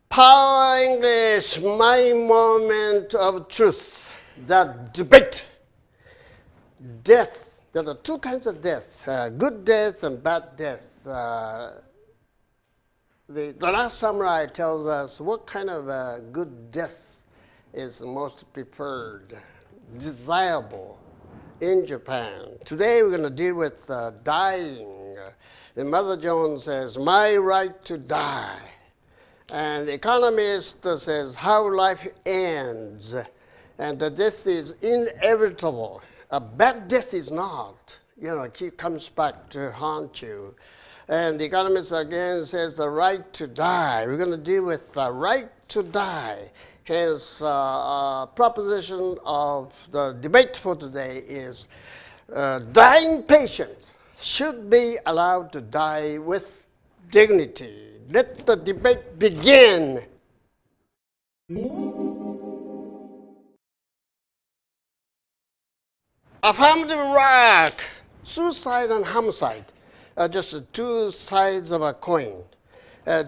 Power English, my moment of truth. The debate. Death. There are two kinds of death, good death and bad death. The last samurai tells us what kind of good death is most preferred, desirable in Japan. Today we're going to deal with dying. And Mother Jones says, my right to die. And the Economist says how life ends and the death is inevitable. A bad death is not. It comes back to haunt you. And the Economist again says the right to die. We're going to deal with the right to die. His proposition of the debate for today is dying patients should be allowed to die with dignity. Let the debate begin. Affirmative rock. Suicide and homicide are just two sides of a coin.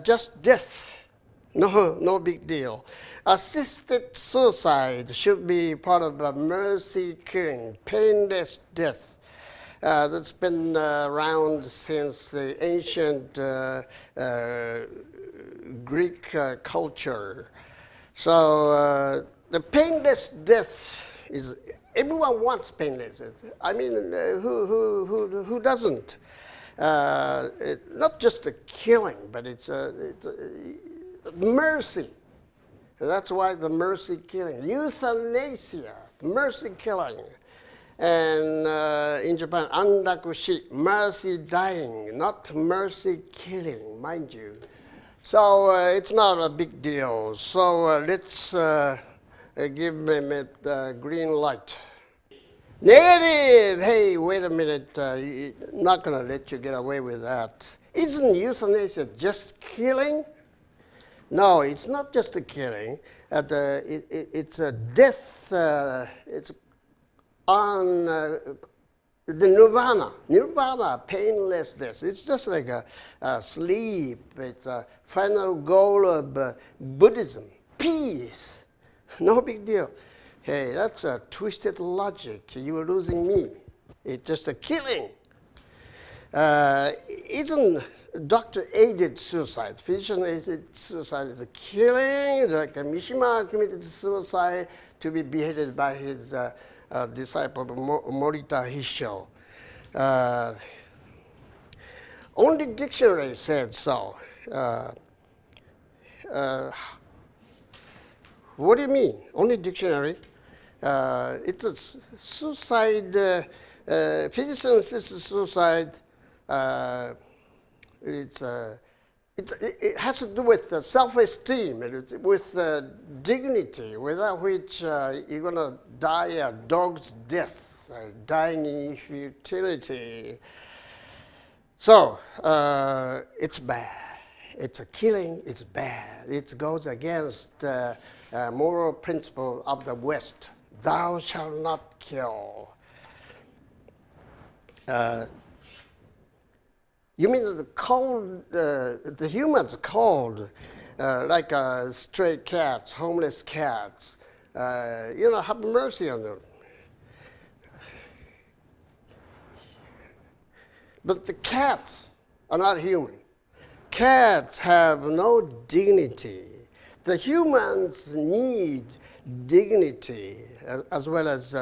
Just death, no big deal. Assisted suicide should be part of a mercy killing, painless death. That's been around since the ancient Greek culture. So the painless death is, everyone wants painless death. I mean, who doesn't? Not just a killing, but it's mercy. That's why the mercy killing. Euthanasia, mercy killing. And in Japan, anrakushi, mercy dying, not mercy killing, mind you. So it's not a big deal. So let's give him the green light. Negative! Hey, wait a minute. I'm not going to let you get away with that. Isn't euthanasia just killing? No, it's not just a killing. It's a death. It's on the nirvana, painless death. It's just like a sleep. It's a final goal of Buddhism, peace. No big deal. Hey, that's a twisted logic. You were losing me. It's just a killing. Isn't doctor-aided suicide, physician-aided suicide is a killing, like Mishima committed suicide to be beheaded by his disciple Morita Hisho. Only dictionary said so. What do you mean? Only dictionary? It's a suicide, physician-assisted suicide. It has to do with self-esteem, with dignity, without which you're going to die a dog's death, dying in futility. So it's bad. It's a killing. It's bad. It goes against the moral principle of the West. Thou shalt not kill. You mean the humans cold, like stray cats, homeless cats, have mercy on them. But the cats are not human. Cats have no dignity. The humans need dignity as well as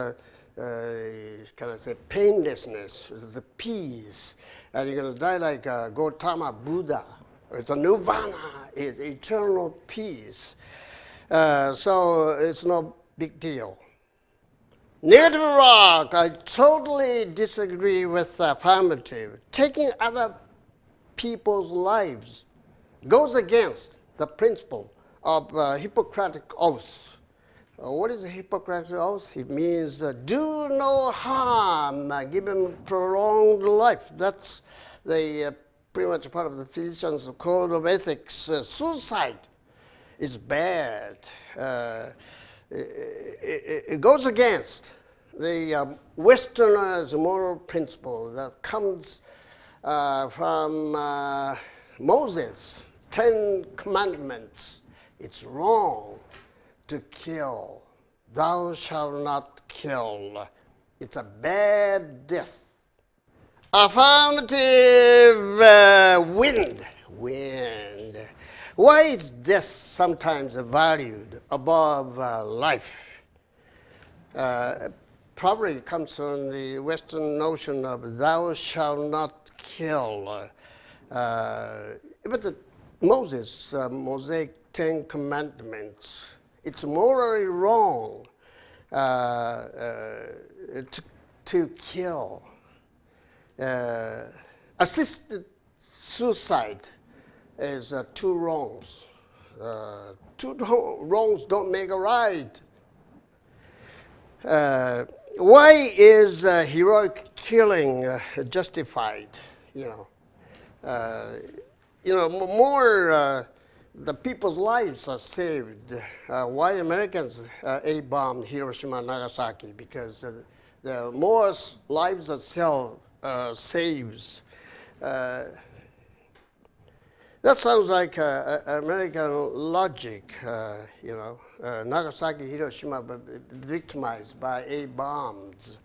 painlessness, the peace. And you're going to die like Gautama Buddha. It's a nirvana, it's eternal peace. So it's no big deal. Negative rock, I totally disagree with affirmative. Taking other people's lives goes against the principle of Hippocratic oath. What is a Hippocratic oath? It means do no harm, give him prolonged life. That's the pretty much part of the physician's code of ethics. Suicide is bad. it goes against the Westerners' moral principle that comes from Moses, 10 Commandments. It's wrong to kill. Thou shalt not kill. It's a bad death. Affirmative wind. Why is death sometimes valued above life? Probably comes from the Western notion of thou shalt not kill. But the Mosaic 10 Commandments, it's morally wrong to kill. Assisted suicide is two wrongs. Two wrongs don't make a right. Why is heroic killing justified? More the people's lives are saved. Why Americans A-bombed Hiroshima and Nagasaki? Because the more lives are saves. That sounds like American logic, Nagasaki, Hiroshima were victimized by A-bombs.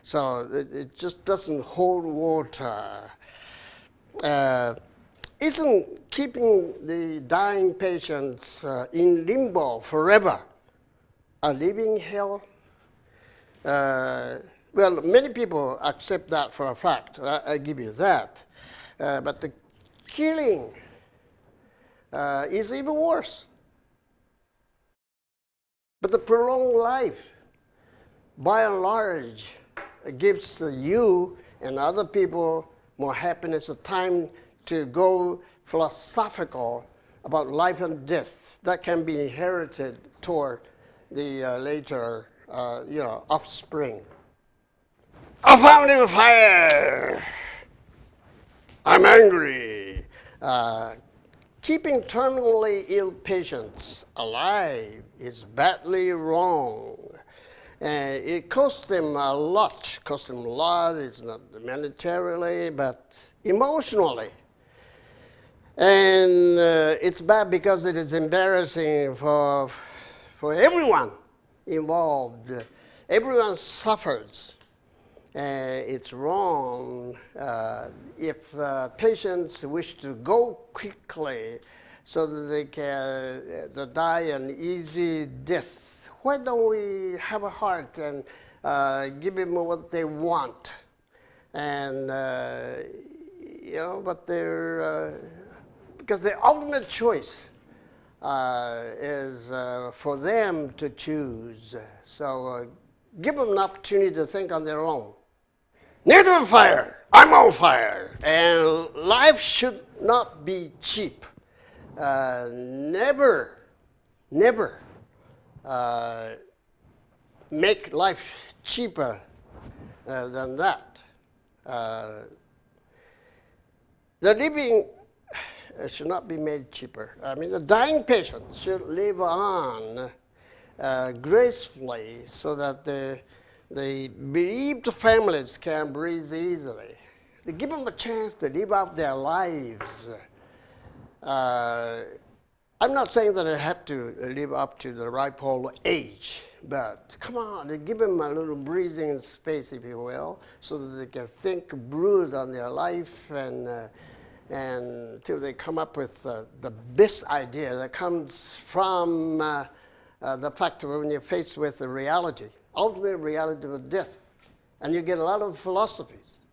So it just doesn't hold water. Isn't keeping the dying patients in limbo forever a living hell? Well, many people accept that for a fact. I give you that. But the killing is even worse. But the prolonged life, by and large, gives you and other people more happiness, a time to go philosophical about life and death that can be inherited toward the later, offspring. Affirmative fire! I'm angry. Keeping terminally ill patients alive is badly wrong. It costs them a lot. It's not monetarily, but emotionally. And it's bad because it is embarrassing for everyone involved. Everyone suffers. It's wrong if patients wish to go quickly so that they can die an easy death. Why don't we have a heart and give them what they want? And, but they're, because the ultimate choice is for them to choose. So give them an opportunity to think on their own. Negative on fire, I'm on fire. And life should not be cheap. Never make life cheaper than that. The living should not be made cheaper. I mean, the dying patient should live on gracefully so that the bereaved families can breathe easily. They give them a chance to live out their lives. I'm not saying that they have to live up to the ripe old age, but come on, they give them a little breathing space, if you will, so that they can think, brood on their life, and until they come up with the best idea that comes from the fact that when you're faced with the reality, ultimate reality of death, and you get a lot of philosophies.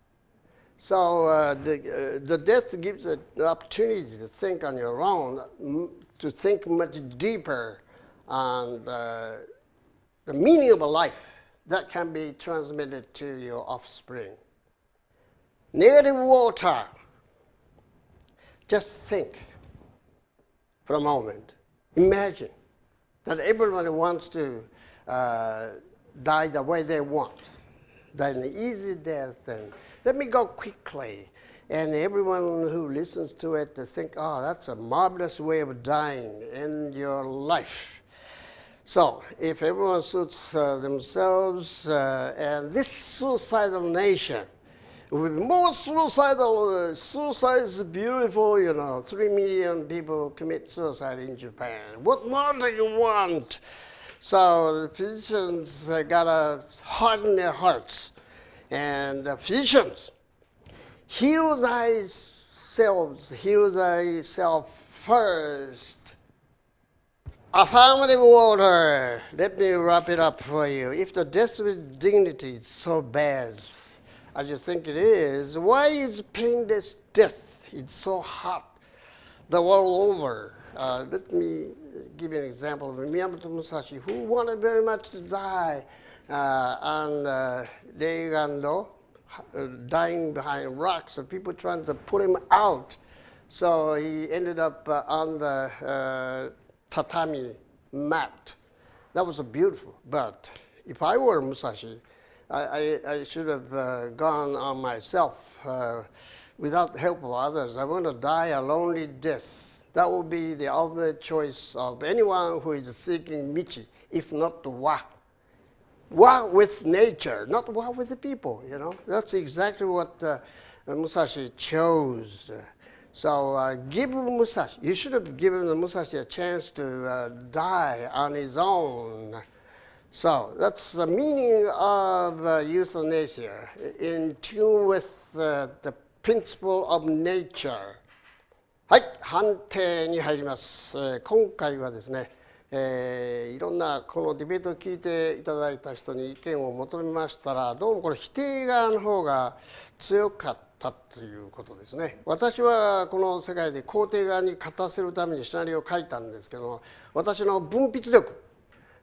So the death gives an opportunity to think on your own, to think much deeper on the meaning of a life that can be transmitted to your offspring. Negative water. Just think for a moment. Imagine that everybody wants to die the way they want, die an easy death, and let me go quickly. And everyone who listens to it to think, oh, that's a marvelous way of dying in your life. So, if everyone suits themselves, and this suicidal nation, with more suicidal, suicide is beautiful, 3 million people commit suicide in Japan. What more do you want? So the physicians got to harden their hearts. And the physicians, heal thyself first. Affirmative order. Let me wrap it up for you. If the death with dignity is so bad as you think it is, why is painless death? It's so hot the world over. Let me give you an example of Miyamoto Musashi, who wanted very much to die on Reigando, dying behind rocks, and people trying to put him out. So he ended up on the tatami mat. That was beautiful. But if I were Musashi, I should have gone on myself without the help of others. I want to die a lonely death. That will be the ultimate choice of anyone who is seeking Michi, if not Wa. Wa with nature, not Wa with the people, That's exactly what Musashi chose. So give Musashi, you should have given Musashi a chance to die on his own. So that's the meaning of euthanasia, in tune with the principle of nature. はい、判定に入ります。今回はですね、いろんなこのディベートを聞いていただいた人に意見を求めましたら、どうもこれ否定側の方が強かったということですね。私はこの世界で肯定側に勝たせるためにシナリオを書いたんですけども、私の分泌力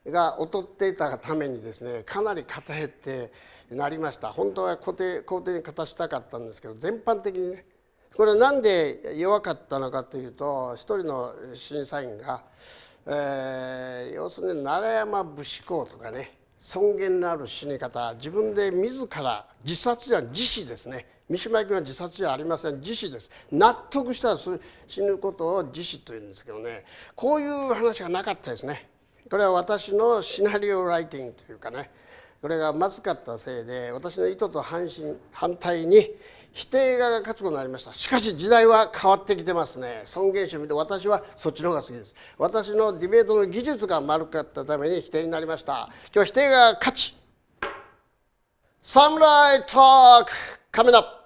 が劣っていたためにですね、かなり偏ってなりました。本当は肯定に勝たしたかったんですけど、全般的にね、これはなんで弱かったのかというと、一人の審査員が、要するに奈良山武士公とかね、尊厳のある死に方、自分で自ら自殺じゃ自死ですね。三島由紀夫は自殺じゃありません、自死です。納得したら死ぬことを自死というんですけどね、こういう話がなかったですね。これは私のシナリオライティングというかね、これがまずかったせいで、私の意図と反対に否定側が勝つことになりました。しかし時代は変わってきてますね。尊厳死を見て私はそっちの方が好きです。私のディベートの技術が丸かったために否定になりました。今日は否定側が勝ち。サムライトークcoming up!